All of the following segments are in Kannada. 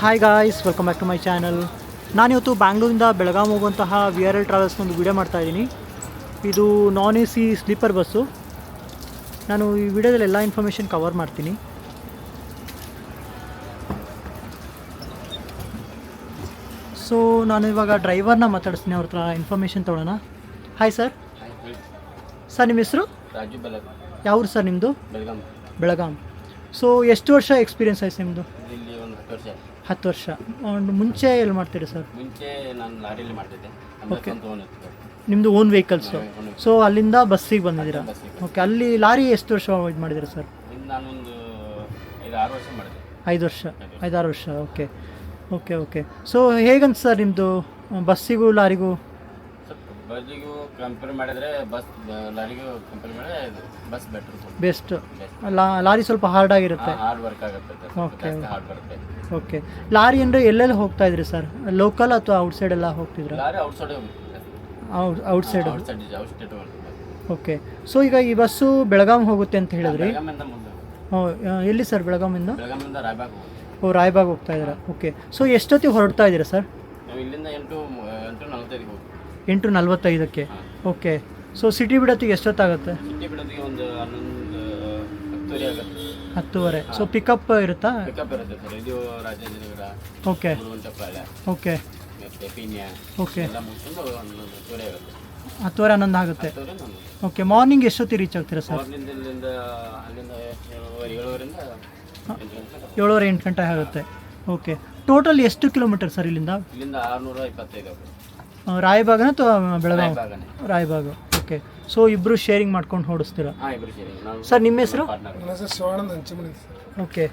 Hi guys, welcome back to my channel. ನಾನಿವತ್ತು ಬ್ಯಾಂಗ್ಳೂರಿಂದ ಬೆಳಗಾಂ ಹೋಗುವಂತಹ VRL ಟ್ರಾವೆಲ್ಸ್ನ ಒಂದು ವಿಡಿಯೋ ಮಾಡ್ತಾಯಿದ್ದೀನಿ. ಇದು ನಾನ್ AC ಸ್ಲೀಪರ್ ಬಸ್ಸು. ನಾನು ಈ ವಿಡಿಯೋದಲ್ಲಿ ಎಲ್ಲ ಇನ್ಫಾರ್ಮೇಷನ್ ಕವರ್ ಮಾಡ್ತೀನಿ. ಸೊ ನಾನು ಇವಾಗ ಡ್ರೈವರ್ನ ಮಾತಾಡಿಸ್ತೀನಿ, ಅವ್ರ ಹತ್ರ ಇನ್ಫಾರ್ಮೇಷನ್ ತೊಗೊಳ್ಳೋಣ. Hi sir. ಸರ್ ನಿಮ್ಮ ಹೆಸರು? ರಾಜು ಬೆಳಗಾಂ. ಯಾವ್ರು ಸರ್ ನಿಮ್ಮದು? ಬೆಳಗಾಂ. ಸೊ ಎಷ್ಟು ವರ್ಷ ಎಕ್ಸ್ಪೀರಿಯನ್ಸ್ ಆಯ್ತು ನಿಮ್ಮದು? ಇಲ್ಲಿ ಒಂದು 10 ವರ್ಷ. 10 ವರ್ಷ. ಮುಂಚೆ ಎಲ್ಲಿ ಮಾಡ್ತೀರಿ ಸರ್? ಮುಂಚೆ ನಾನು ಲಾರಿಯಲ್ಲಿ ಮಾಡ್ತಿದ್ದೆ. ಓಕೆ, ನಿಮ್ಮದು ಓನ್ ವೆಹಿಕಲ್ಸು. ಸೊ ಅಲ್ಲಿಂದ ಬಸ್ಸಿಗೆ ಬಂದಿದ್ದೀರಾ? ಓಕೆ, ಅಲ್ಲಿ ಲಾರಿ ಎಷ್ಟು ವರ್ಷ ಇದು ಮಾಡಿದ್ದೀರಾ ಸರ್? ನಾನೊಂದು 5-6 ವರ್ಷ ಮಾಡಿದೆ. 5-6 ವರ್ಷ. Okay okay okay. ಸೊ ಹೇಗಂತ ಸರ್ ನಿಮ್ಮದು ಬಸ್ಸಿಗೂ ಲಾರಿಗೂ? ಬಸ್ಸಿಗೂ ಕಂಪೇರ್ ಮಾಡಿದರೆ ಲಾರಿಗೂ ಕಂಪೇರ್ ಮಾಡಿದ್ರೆ ಬಸ್ ಬೆಸ್ಟ್. ಲಾರಿ ಸ್ವಲ್ಪ ಹಾರ್ಡ್ ಆಗಿರುತ್ತೆ, ಹಾರ್ಡ್ ವರ್ಕ್ ಆಗುತ್ತೆ. ಓಕೆ ಹಾರ್ಡ್ ಬರುತ್ತೆ. ಓಕೆ. ಲಾರಿ ಅಂದರೆ ಎಲ್ಲೆಲ್ಲಿ ಹೋಗ್ತಾ ಇದ್ರಿ ಸರ್? ಲೋಕಲ್ ಅಥವಾ ಔಟ್ಸೈಡ್ ಎಲ್ಲ ಹೋಗ್ತಿದ್ರಾ? Lorry outside outside. Outside. Okay. So ಈಗ ಈ ಬಸ್ಸು ಬೆಳಗಾಂ ಹೋಗುತ್ತೆ ಅಂತ ಹೇಳಿದ್ರಿ. ಬೆಳಗಾಮಿಂದ ಮುಂದೆ. ಎಲ್ಲಿ ಸರ್ ಬೆಳಗಾಮಿಂದ? ಬೆಳಗಾಮಿಂದ ರಾಯಬಾಗ್ ಹೋಗುತ್ತೆ. ರಾಯಬಾಗ್ ಹೋಗ್ತಾ ಇದ್ದೀರಾ? ಓಕೆ. ಸೊ ಎಷ್ಟೊತ್ತಿಗೆ ಹೊರಡ್ತಾ ಇದ್ದೀರಾ ಸರ್? ನಾವು ಇಲ್ಲಿಂದ 8:45 ಹೋಗ್ತೀವಿ. 8:45ಕ್ಕೆ. ಓಕೆ. ಸೊ ಸಿಟಿ ಬಿಡೋತ್ತಿಗೆ ಎಷ್ಟೊತ್ತಾಗುತ್ತೆ? ಸಿಟಿ ಬಿಡೋದಿಗೆ ಒಂದು 11:10 ಆಗುತ್ತೆ. 10:30. ಸೊ ಪಿಕಪ್ ಇರುತ್ತಾ? ಪಿಕಪ್ ಇರುತ್ತೆ ಸರ್. ಇದು ರಾಜೇಂದ್ರನಗರ, ಓಕೆ ಗುರುವಂತಪಾಳ್ಯ, ಓಕೆ ಮತ್ತೆ ಪೀನ್ಯ ಓಕೆ. ಎಲ್ಲ ಮುಗಿಸ್ಕೊಂಡು 11:10 ಆಗುತ್ತೆ. 10:30 11 ಆಗುತ್ತೆ. 10:30 ಓಕೆ. ಮಾರ್ನಿಂಗ್ ಎಷ್ಟೊತ್ತಿಗೆ ರೀಚ್ ಆಗ್ತೀರಾ ಸರ್? ಮಾರ್ನಿಂಗ್ ಅಲ್ಲಿಂದ 7:30ರಿಂದ 7:30 8 ಗಂಟೆ ಆಗುತ್ತೆ. ಓಕೆ. ಟೋಟಲ್ ಎಷ್ಟು ಕಿಲೋಮೀಟರ್ ಸರ್ ಇಲ್ಲಿಂದ? ಇಲ್ಲಿಂದ 625 ಆಗುತ್ತೆ. ರಾಯಬಾಗನ ಅಥವಾ ಬೆಳಗಾಂ? ರಾಯಬಾಗನೇ. ರಾಯಬಾಗ. ಓಕೆ. ಸೊ ಇಬ್ಬರು ಶೇರಿಂಗ್ ಮಾಡ್ಕೊಂಡು ಓಡಿಸ್ತೀರಾ? ಹಾಂ, ಇಬ್ಬರು ಸೇರಿ. ನಾವು ಸರ್ ನಿಮ್ಮ ಹೆಸರು? ಪಾರ್ಟ್ನರ್. ನನ್ನ ಹೆಸರು ಶಿವಾನಂದ್ ಹಂಚಿಮನಿ ಸರ್. ಓಕೆ.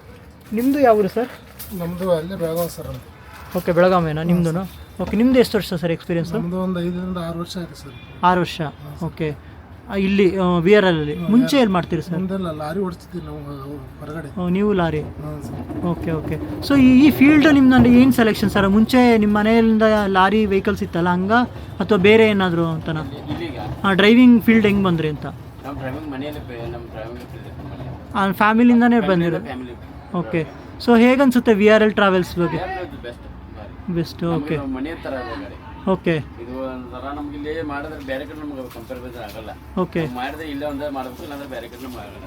ನಿಮ್ಮದು ಯಾವ ಊರು ಸರ್? ನಮ್ಮದು ಅಲ್ಲೇ ಬೆಳಗಾವಿ ಸರ್. ಓಕೆ, ಬೆಳಗಾವೇನಾ ನಿಮ್ಮದು? ಓಕೆ. ನಿಮ್ಮದು ಎಷ್ಟು ವರ್ಷ ಸರ್ ಎಕ್ಸ್ಪೀರಿಯನ್ಸು? ನಮ್ಮದು ಒಂದು 5ರಿಂದ 6 ವರ್ಷ ಆಯಿತು ಸರ್. 6 ವರ್ಷ. ಓಕೆ. ಇಲ್ಲಿ VRL ಅಲ್ಲಿ ಮುಂಚೆ ಎಲ್ಲಿ ಮಾಡ್ತೀರಿ ಸರ್? ಮುಂದೆಲ್ಲ ಲಾರಿ ಓಡಿಸ್ತೀವಿ ನಾವು ಹೊರಗಡೆ. ನೀವು ಲಾರಿ? ಹಾಂ ಸರ್. Okay okay. ಸೊ ಈ ಫೀಲ್ಡ್ ನಿಮ್ದು ಏನು ಸೆಲೆಕ್ಷನ್ ಸರ್? ಮುಂಚೆ ನಿಮ್ಮ ಮನೆಯಿಂದ ಲಾರಿ ವೆಹಿಕಲ್ಸ್ ಇತ್ತಲ್ಲ ಹಂಗ, ಅಥವಾ ಬೇರೆ ಏನಾದರೂ ಅಂತನಾ? ಇಲ್ಲಿಗ ಡ್ರೈವಿಂಗ್ ಫೀಲ್ಡ್ ಹೆಂಗೆ ಬಂದ್ರಿ ಅಂತ? ನಮ್ಮ ಡ್ರೈವಿಂಗ್ ಮನೆಯಲ್ಲಿ ನಮ್ಮ ಡ್ರೈವಿಂಗ್ ಫ್ಯಾಮಿಲಿಯಿಂದನೇ ಬಂದಿರೋ? ಫ್ಯಾಮಿಲಿ. ಓಕೆ. ಸೊ ಹೇಗನ್ಸುತ್ತೆ VRL ಟ್ರಾವೆಲ್ಸ್ ಬಗ್ಗೆ? ಬೆಸ್ಟ್. ಬೆಸ್ಟ್. ಓಕೆ ಮನೆ ಥರ ಇದೆ ಗಾಡಿ. ಓಕೆ ಇದು ಒಂಥರ ನಮ್ಗೆ ಇಲ್ಲಿ ಮಾಡಿದ್ರೆ ಬೇರೆ ಕಡೆ ನಮ್ಗೆ ಕಂಪೇರ್ ಆಗಲ್ಲ. ಓಕೆ. ಮಾಡಿದ್ರೆ ಇಲ್ಲೇ ಒಂದೇ ಮಾಡಬೇಕು, ಇಲ್ಲಾಂದ್ರೆ ಬೇರೆ ಕಡೆ ನಮ್ಗೆ ಆಗಲ್ಲ.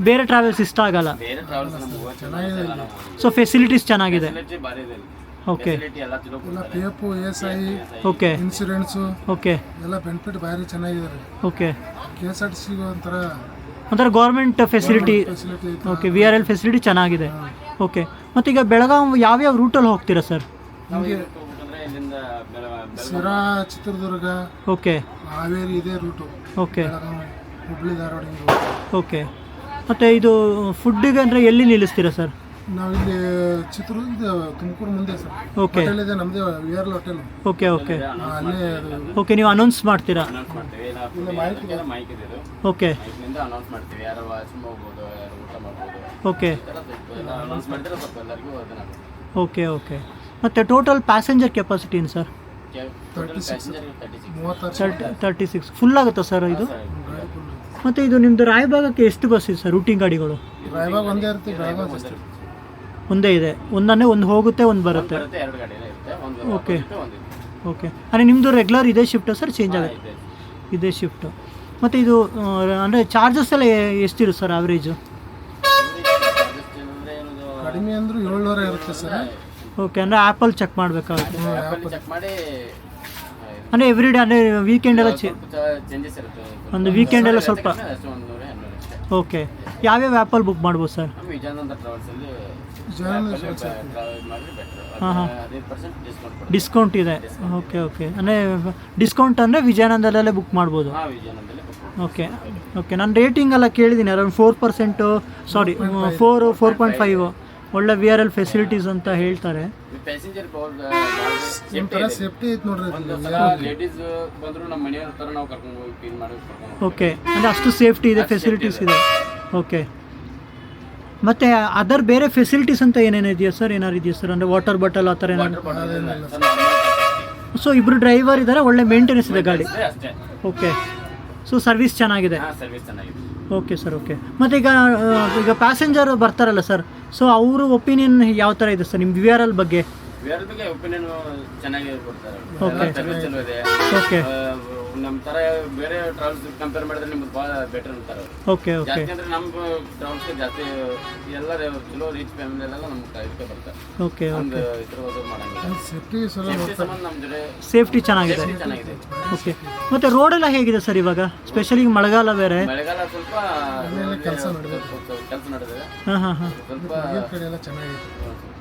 ಬೇರೆ ಟ್ರಾವೆಲ್ಸ್ ಇಷ್ಟ ಆಗಲ್ಲ? ಬೇರೆ ಟ್ರಾವೆಲ್ಸ್ ನಮ್ಗೆ ಚೆನ್ನಾಗಿದೆ. ಸೊ ಫೆಸಿಲಿಟೀಸ್ ಚೆನ್ನಾಗಿದೆ? ಫೆಸಿಲಿಟಿ ಭಾರಿ ಇದೆ. ಓಕೆ. ಫೆಸಿಲಿಟಿ ಎಲ್ಲ ಎಲ್ಲ ತಿಳ್ಕೊಡ್ತಾರೆ. PF, ESI, okay insurance okay ಎಲ್ಲ ಬೆನಿಫಿಟ್ ಭಾರಿ ಚೆನ್ನಾಗಿದೆ ರೀ. ಓಕೆ. KSRTC ಒಂಥರ ಗೌರ್ಮೆಂಟ್ ಫೆಸಿಲಿಟಿ. ಫೆಸಿಲಿಟಿ ಐತೆ. ಓಕೆ. VRL ಫೆಸಿಲಿಟಿ ಚೆನ್ನಾಗಿದೆ. ಓಕೆ. ಮತ್ತು ಈಗ ಬೆಳಗಾಂ ಯಾವ್ಯಾವ ರೂಟಲ್ಲಿ ಹೋಗ್ತೀರಾ ಸರ್? ನಾವು ಇದಕ್ಕೆ ಹೋಗ್ಬೇಕಂದ್ರೆ ಇಲ್ಲಿಂದ ಶಿರಾ, ಚಿತ್ರದುರ್ಗ, ಓಕೆ ಹಾವೇರಿ ಇದೇ ರೂಟು. ಓಕೆ ಬೆಳಗಾವಿ, ಹುಬ್ಳಿ, ಧಾರವಾಡ ಹಿಂಗೆ. ಓಕೆ. ಮತ್ತು ಇದು ಫುಡ್ಡಿಗೆ ಅಂದರೆ ಎಲ್ಲಿ ನಿಲ್ಲಿಸ್ತೀರಾ ಸರ್? ನಾವಿಲ್ಲಿ ಚಿತ್ರದುರ್ಗ, ತುಮಕೂರು ಮುಂದೆ ಸರ್. ಓಕೆ ಹೋಟೆಲ್ ಇದೆ ನಮ್ಮದೇ, VRL ಹೋಟೆಲ್. ಓಕೆ ಓಕೆ ಅಲ್ಲೇ ಓಕೆ. ನೀವು ಅನೌನ್ಸ್ ಮಾಡ್ತೀರಾ? ಅನೌನ್ಸ್ ಮಾಡ್ತೀವಿ. ಮೈಕ್ ಇದೆ ಇದು. ಓಕೆ ಮೈಕ್ನಿಂದ ಅನೌನ್ಸ್ ಮಾಡ್ತೀವಿ. ಯಾರು ವಾಶ್ರೂಮ್ ಹೋಗ್ಬೋದು, ಯಾರು ಊಟ ಮಾಡ್ಬೋದು, ಓಕೆ ಈ ಥರ ಅನೌನ್ಸ್ ಮಾಡಿದ್ರೆ ಸ್ವಲ್ಪ ಎಲ್ಲರಿಗೂ ಅದನ್ನ ಓಕೆ ಓಕೆ. ಮತ್ತು ಟೋಟಲ್ ಪ್ಯಾಸೆಂಜರ್ ಕೆಪಾಸಿಟಿ ಏನು ಸರ್? 36. 36 ಫುಲ್ ಆಗುತ್ತಾ ಸರ್ ಇದು? ಮತ್ತು ಇದು ನಿಮ್ಮದು ರಾಯಭಾಗಕ್ಕೆ ಎಷ್ಟು ಬಸ್ ಇದೆ ಸರ್, ರೂಟಿಂಗ್ ಗಾಡಿಗಳು? ರಾಯಬಾಗ್ ಒಂದೇ ಇರುತ್ತೆ, ಬೆಳಗಾವಿ ಜಾಸ್ತಿ. ಒಂದೇ ಇದೆ? ಒಂದು ಹೋಗುತ್ತೆ, ಒಂದು ಬರುತ್ತೆ? ಬರುತ್ತೆ, 2 ಗಾಡಿ ಇರುತ್ತೆ. ಒಂದು ಓಕೆ ಒಂದು ಓಕೆ. ಅಂದರೆ ನಿಮ್ಮದು ರೆಗ್ಯುಲರ್ ಇದೇ ಶಿಫ್ಟು ಸರ್, ಚೇಂಜ್ ಆಗುತ್ತೆ? ಇದೇ ಶಿಫ್ಟು. ಮತ್ತು ಇದು ಅಂದರೆ ಚಾರ್ಜಸ್ ಎಲ್ಲ ಎಷ್ಟಿರುತ್ತೆ ಸರ್ ಆವ್ರೇಜು? ಕಡಿಮೆ ಅಂದರೂ 700 ಇರುತ್ತೆ ಸರ್. ಓಕೆ. ಅಂದರೆ ಆ್ಯಪಲ್ಲಿ ಚೆಕ್ ಮಾಡಬೇಕಾಗುತ್ತೆ? ಚೆಕ್ ಮಾಡಿ ಅಂದರೆ ಎವ್ರಿ ಡೇ, ಅಂದರೆ ವೀಕೆಂಡ್ ಎಲ್ಲ ಚೇಂಜಸ್ ಇರುತ್ತೆ. ಒಂದು ವೀಕೆಂಡ್ ಎಲ್ಲ ಸ್ವಲ್ಪ? ಅಷ್ಟೇ 100-200 ಅಷ್ಟೇ. ಓಕೆ. ಯಾವ್ಯಾವ ಆ್ಯಪಲ್ಲಿ ಬುಕ್ ಮಾಡ್ಬೋದು ಸರ್? ನಮ್ಮ ವಿಜಯಾನಂದ ಟ್ರಾವೆಲ್ಸಲ್ಲಿ ವಿಜಯಾನಂದ ಟ್ರಾವೆಲ್ ಮಾಡಿದ್ರೆ ಬೆಟ್ರು. ಹಾಂ ಹಾಂ. 15% ಡಿಸ್ಕೌಂಟ್. ಡಿಸ್ಕೌಂಟ್ ಇದೆ? Okay okay. ಅಂದರೆ ಡಿಸ್ಕೌಂಟ್ ಅಂದರೆ ವಿಜಯಾನಂದಲ್ಲೇ ಬುಕ್ ಮಾಡ್ಬೋದು? ಹಾಂ, ವಿಜಯಾನಂದಲ್ಲಿ ಬುಕ್. Okay okay. ನಾನು ರೇಟಿಂಗ್ ಎಲ್ಲ ಕೇಳಿದ್ದೀನಿ, ಅರೌಂಡ್ 4%, ಸಾರಿ 4.5 ಒಳ್ಳೆ VRL ಫೆಸಿಲಿಟೀಸ್ ಅಂತ ಹೇಳ್ತಾರೆ. ಪ್ಯಾಸೆಂಜರ್ ಒಂಥರ ಸೇಫ್ಟಿ ಐತೆ ನೋಡ್ರಿ. ಲೇಡೀಸ್ ಬಂದ್ರು ನಮ್ಮ ಮನೆಯವ್ರ ಥರ ನಾವು ಕರ್ಕೊಂಡು ಹೋಗಿ ಕ್ಲೀನ್ ಮಾಡಿ ಕರ್ಕೊಂಡು. ಓಕೆ. ಅಂದರೆ ಅಷ್ಟು ಸೇಫ್ಟಿ ಇದೆ, ಫೆಸಿಲಿಟೀಸ್ ಇದೆ. ಓಕೆ. ಮತ್ತು ಅದರ್ ಬೇರೆ ಫೆಸಿಲಿಟೀಸ್ ಅಂತ ಏನೇನು ಇದೆಯಾ ಸರ್? ಏನಾರು ಇದೆಯಾ ಸರ್? ಅಂದರೆ ವಾಟರ್ ಬಾಟಲ್ ಆ ಥರ ಏನಾದ್ರು? ಸೊ ಇಬ್ಬರು ಡ್ರೈವರ್ ಇದ್ದಾರೆ, ಒಳ್ಳೆ ಮೇಂಟೆನೆನ್ಸ್ ಇದೆ ಗಾಡಿ? ಅಷ್ಟೇ. ಓಕೆ. ಸೊ ಸರ್ವಿಸ್ ಚೆನ್ನಾಗಿದೆ? ಹಾಂ, ಸರ್ವಿಸ್ ಚೆನ್ನಾಗಿದೆ. Okay sir, okay. ಮತ್ತು ಈಗ ಪ್ಯಾಸೆಂಜರ್ ಬರ್ತಾರಲ್ಲ ಸರ್, ಸೊ ಅವ್ರ ಒಪಿನಿಯನ್ ಯಾವ ಥರ ಇದೆ ಸರ್ ನಿಮ್ಮ ವಿ ಆರ್ ಎಲ್ ಬಗ್ಗೆ? ಬೇರೆ ಬಗ್ಗೆ ಒಪಿನಿಯನ್ ಚೆನ್ನಾಗಿ ಕೊಡ್ತಾರೆ. Okay. ಸರ್ವಿಸ್ ಚಲೋ ಇದೆ. ಓಕೆ ನಮ್ಮ ತರ ಬೇರೆ ಟ್ರಾವೆಲ್ಸ್ ಕಂಪೇರ್ ಮಾಡಿದ್ರೆ ನಿಮ್ಗೆ ಭಾಳ ಬೆಟರ್ ಅಂತಾರೆ ಅವ್ರು. ಓಕೆ ಓಕೆ ಜಾಸ್ತಿ ಅಂದ್ರೆ ನಮ್ಮ ಟ್ರಾವೆಲ್ಸ್ ಜಾಸ್ತಿ ಎಲ್ಲರೂ ಚಲೋ ರೀಚ್ ಫ್ಯಾಮಿಲಿ ಎಲ್ಲ ನಮ್ಮ ಇದಕ್ಕೆ ಬರ್ತಾರೆ. ಓಕೆ ಒಂದು ಇದ್ರ ಹೋದ್ರೆ ಮಾಡಂಗಿಲ್ಲ. ಸೇಫ್ಟಿ ಸಲ ಸೇಫ್ಟಿ ಸಂಬಂಧ ನಮ್ಮ ಜೊತೆ ಸೇಫ್ಟಿ ಚೆನ್ನಾಗಿದೆ. ಸೇಫ್ಟಿ ಚೆನ್ನಾಗಿದೆ. ಓಕೆ. ಮತ್ತು ರೋಡೆಲ್ಲ ಹೇಗಿದೆ ಸರ್ ಇವಾಗ, ಸ್ಪೆಷಲಿ ಮಳೆಗಾಲ ಬೇರೆ? ಮಳೆಗಾಲ ಸ್ವಲ್ಪ ಕೆಲಸ ನಡೆದಿದೆ. ಹಾಂ ಹಾಂ ಹಾಂ, ಸ್ವಲ್ಪ ಕಡೆ ಎಲ್ಲ ಚೆನ್ನಾಗಿದೆ.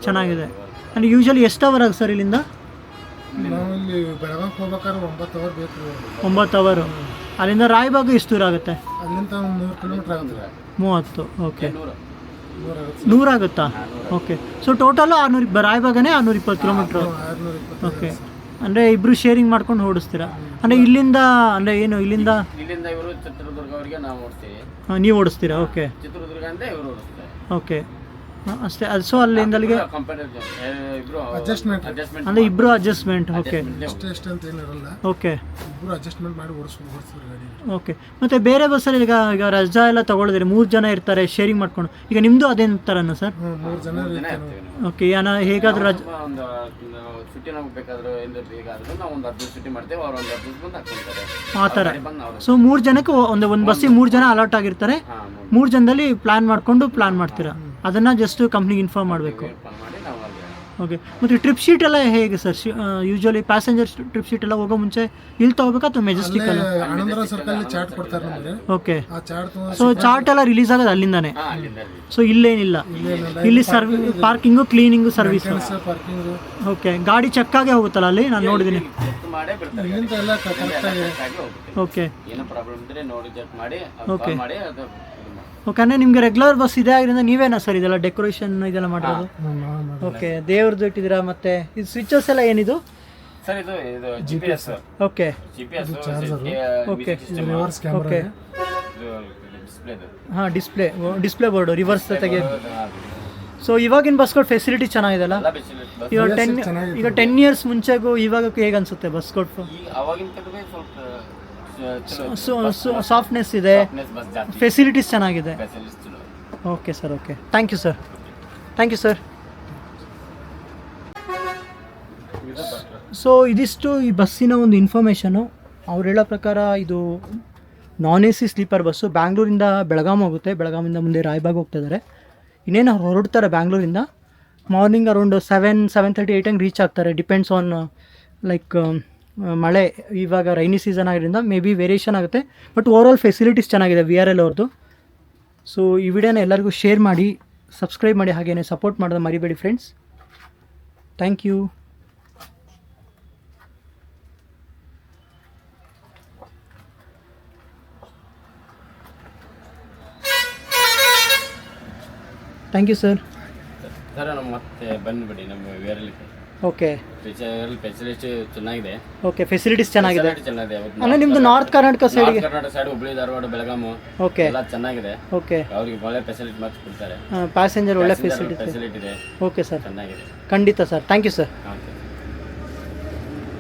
ಚೆನ್ನಾಗಿದೆ. ಅಂದರೆ ಯೂಶ್ವಲಿ ಎಷ್ಟು ಅವರ್ ಆಗ ಸರ್ ಇಲ್ಲಿಂದ? ನಾವು ಇಲ್ಲಿ ಬೆಳಗಾವಿಗೆ ಹೋಗ್ಬೇಕಾದ್ರೆ 9 ಅವರ್ ಬೇಕು. 9 ಅವರು. ಅಲ್ಲಿಂದ ರಾಯಬಾಗ ಎಷ್ಟು ದೂರ ಆಗುತ್ತೆ? ಅಲ್ಲಿಂದ ಒಂದು 100 ಕಿಲೋಮೀಟ್ರ್ ಆಗುತ್ತೆ. 30. ಓಕೆ, 100 ಆಗುತ್ತೆ. 100 ಆಗುತ್ತಾ? Okay. So total 600, ರಾಯಬಾಗನೇ 620 kilometre. 620. Okay. ಅಂದರೆ ಇಬ್ಬರು ಶೇರಿಂಗ್ ಮಾಡ್ಕೊಂಡು ಓಡಿಸ್ತೀರಾ? ಅಂದರೆ ಇಲ್ಲಿಂದ ಅಂದರೆ ಏನು ಇಲ್ಲಿಂದ ಇವರು ಚಿತ್ರದುರ್ಗ ಅವರಿಗೆ ನಾವು ಓಡಿಸ್ತೀವಿ. ನೀವು ಓಡಿಸ್ತೀರಾ? ಓಕೆ ಚಿತ್ರದುರ್ಗ ಅಂತ ಇವರು ಓಡಿಸ್ತಾರೆ. ಓಕೆ, ಅಷ್ಟೇ. ಅದು ಸೊ ಅಲ್ಲಿಂದ ಅಲ್ಲಿಗೆ ಅಡ್ಜಸ್ಟ್ಮೆಂಟ್ ಅಂದರೆ ಇಬ್ಬರು ಅಡ್ಜಸ್ಟ್ಮೆಂಟ್. ಓಕೆ ಎಷ್ಟು ಅಂತ ಏನಿರಲ್ಲ, ಓಕೆ ಇಬ್ಬರು ಅಡ್ಜಸ್ಟ್ಮೆಂಟ್ ಮಾಡಿ ಓಡಿಸ್ತಾರೆ ಗಾಡಿ. ಓಕೆ. ಮತ್ತು ಬೇರೆ ಬಸ್ಸಲ್ಲಿ ಈಗ ರಜಾ ಎಲ್ಲ ತೊಗೊಳಿದ್ರೆ 3 ಜನ ಇರ್ತಾರೆ ಶೇರಿಂಗ್ ಮಾಡ್ಕೊಂಡು, ಈಗ ನಿಮ್ಮದು ಅದೇ ಥರನಾ ಸರ್? 3 ಜನ ಇರ್ತಾರೆ ನಾವು. ಓಕೆ. ಹೇಗಾದರೂ ಒಂದು ಸುಟ್ಟಿ ನಾವು ಬೇಕಾದ್ರೆ ಎಂದು ಬೇಕಾದ್ರೆ ನಾವು ಒಂದು 10 ಸುಟ್ಟಿ ಮಾಡ್ತೇವೆ. ಅವ್ರು ಒಂದು 10 ಬಂದು ಹಾಕ್ಕೊಂತಾರೆ ಆ ಥರ. ಬಂದು ಅವರು ಸೊ 3 ಜನಕ್ಕೆ ಒಂದು ಬಸ್ಸಿಗೆ 3 ಜನ ಅಲರ್ಟ್ ಆಗಿರ್ತಾರೆ. 3 ಜನದಲ್ಲಿ ಪ್ಲ್ಯಾನ್ ಮಾಡ್ತೀರಾ? ಅದನ್ನು ಜಸ್ಟ್ ಕಂಪ್ನಿಗೆ ಇನ್ಫಾರ್ಮ್ ಮಾಡಬೇಕು. ಮಾಡಿ ನಾವು ಅಲ್ಲಿ ಓಕೆ. ಮತ್ತು ಟ್ರಿಪ್ ಶೀಟ್ ಎಲ್ಲ ಹೇಗೆ sir? Usually passenger trip sheet ಎಲ್ಲ ಹೋಗೋ ಮುಂಚೆ ಇಲ್ಲಿ ತೊಗೋಬೇಕಾ ಅಥವಾ ಮೆಜೆಸ್ಟಿಕ್ ಅಲ್ಲ? ಆನಂದರ ಸರ್ಕಲ್ ಚಾರ್ಟ್ ಕೊಡ್ತಾರೆ ನಮಗೆ. ಓಕೆ. ಆ ಚಾರ್ಟ್ ಸೊ ಚಾರ್ಟ್ ಎಲ್ಲ ರಿಲೀಸ್ ಆಗೋದು ಅಲ್ಲಿಂದಾನೆ? ಅಲ್ಲಿಂದ ಸೊ ಇಲ್ಲೇನಿಲ್ಲ, ಇಲ್ಲಿ parking cleaning service. Parking. Okay. ಗಾಡಿ ಚೆಕ್ ಆಗೇ ಹೋಗುತ್ತಲ್ಲ ಅಲ್ಲಿ? ನಾನು ನೋಡಿದ್ದೀನಿ. ಚೆಕ್ ಮಾಡೇ ಬಿಡ್ತಾರೆ. ಇಲ್ಲಿಂದ ಎಲ್ಲ ಕರೆಕ್ಟಾಗಿ ಆಗಿ ಹೋಗುತ್ತೆ. ಓಕೆ ಏನೋ ಪ್ರಾಬ್ಲಮ್ ಇದ್ರೆ ನೋಡಿ ಚೆಕ್ ಮಾಡಿ Okay. ಕಾಲ್ ಮಾಡಿ ಅದು ಓಕೆ. ಅಂದರೆ ನಿಮಗೆ ರೆಗ್ಯುಲರ್ ಬಸ್ ಇದೆ ಆಗಿರೋದ್ರಿಂದ ನೀವೇನಾ ಸರ್ ಇದೆಲ್ಲ ಡೆಕೋರೇಷನ್ ಇದೆಲ್ಲ ಮಾಡಿರೋದು? ಓಕೆ. ದೇವ್ರದ್ದು ಇಟ್ಟಿದ್ದೀರಾ? ಮತ್ತು ಇದು ಸ್ವಿಚಸ್ ಎಲ್ಲ ಏನಿದು ಸರ್? ಇದು GPS. Okay GPS okay reverse camera. Okay. Display. ಹಾಂ, ಡಿಸ್ಪ್ಲೇ ಬೋರ್ಡು ರಿವರ್ಸ್ ತೆಗೆಯೋದು. ಸೊ ಇವಾಗಿನ ಬಸ್ಗಳು ಫೆಸಿಲಿಟಿ ಚೆನ್ನಾಗಿದೆಲ್ಲ? ಈಗ 10 ಇಯರ್ಸ್ ಮುಂಚೆಗೂ ಇವಾಗಕ್ಕೂ ಹೇಗೆ ಅನಿಸುತ್ತೆ ಬಸ್ಗಳು? ಅವಾಗಿನ ಕಡೆ ಸ್ವಲ್ಪ ಸಾಫ್ಟ್ನೆಸ್ ಇದೆ, ಬಸ್ ಜಾಸ್ತಿ ಫೆಸಿಲಿಟೀಸ್ ಚೆನ್ನಾಗಿದೆ. ಸ್ಪೆಷಲಿಸ್ಟ್ ಚಲೋ. Okay sir, okay. Thank you sir. Thank you sir. So ಇದಿಷ್ಟು ಈ ಬಸ್ಸಿನ ಒಂದು ಇನ್ಫಾರ್ಮೇಷನು. ಅವ್ರು ಹೇಳೋ ಪ್ರಕಾರ ಇದು ನಾನ್ AC ಸ್ಲೀಪರ್ ಬಸ್ಸು. ಬ್ಯಾಂಗ್ಳೂರಿಂದ ಬೆಳಗಾಂ ಹೋಗುತ್ತೆ. ಬೆಳಗಾಮಿಂದ ಮುಂದೆ ರಾಯಬಾಗ್ ಹೋಗ್ತಾ ಇದ್ದಾರೆ. ಇನ್ನೇನು ಹೊರಡ್ತಾರೆ ಬ್ಯಾಂಗ್ಳೂರಿಂದ. ಮಾರ್ನಿಂಗ್ ಅರೌಂಡ್ 7:30, 8 ಹಂಗೆ ರೀಚ್ ಆಗ್ತಾರೆ. ಡಿಪೆಂಡ್ಸ್ ಆನ್ ಲೈಕ್ ಮಳೆ. ಇವಾಗ ರೈನಿ ಸೀಸನ್ ಆಗಿರೋದ್ರಿಂದ ಮೇ ಬಿ ವೇರಿಯೇಷನ್ ಆಗುತ್ತೆ. ಬಟ್ ಓವರಾಲ್ ಫೆಸಿಲಿಟೀಸ್ ಚೆನ್ನಾಗಿದೆ VRL ಅವ್ರದ್ದು. ಸೊ ಈ ವಿಡಿಯೋನ ಎಲ್ಲರಿಗೂ ಶೇರ್ ಮಾಡಿ, ಸಬ್ಸ್ಕ್ರೈಬ್ ಮಾಡಿ, ಹಾಗೇನೆ ಸಪೋರ್ಟ್ ಮಾಡೋದು ಮರಿಬೇಡಿ friends. Thank you. Thank you sir. Sir ನಮ್ಮ ಮತ್ತೆ ಬಂದುಬಿಡಿ ನಮ್ಮ ವೇರಲ್ಲಿ. ಓಕೆ ಫೆಸಿಲಿಟಿ ಚೆನ್ನಾಗಿದೆ. ಓಕೆ. ಫೆಸಿಲಿಟೀಸ್ ಚೆನ್ನಾಗಿದೆ. ಚೆನ್ನಾಗಿದೆ. ಅಂದರೆ ನಿಮ್ಮದು ನಾರ್ತ್ ಕರ್ನಾಟಕ ಸೈಡ್ಗೆ? ಕರ್ನಾಟಕ ಸೈಡ್ ಹುಬ್ಳಿ, ಧಾರವಾಡ, ಬೆಳಗಾಮು ಓಕೆ ಎಲ್ಲ ಚೆನ್ನಾಗಿದೆ. ಓಕೆ. ಅವ್ರಿಗೆ ಒಳ್ಳೆ ಫೆಸಿಲಿಟಿ ಮಾತ್ರ ಕೊಡ್ತಾರೆ. ಪ್ಯಾಸೆಂಜರ್ ಒಳ್ಳೆ ಫೆಸಿಲಿಟಿ ಫೆಸಿಲಿಟಿ ಇದೆ. ಓಕೆ ಸರ್, ಚೆನ್ನಾಗಿದೆ. ಖಂಡಿತ sir. Thank you sir. Okay.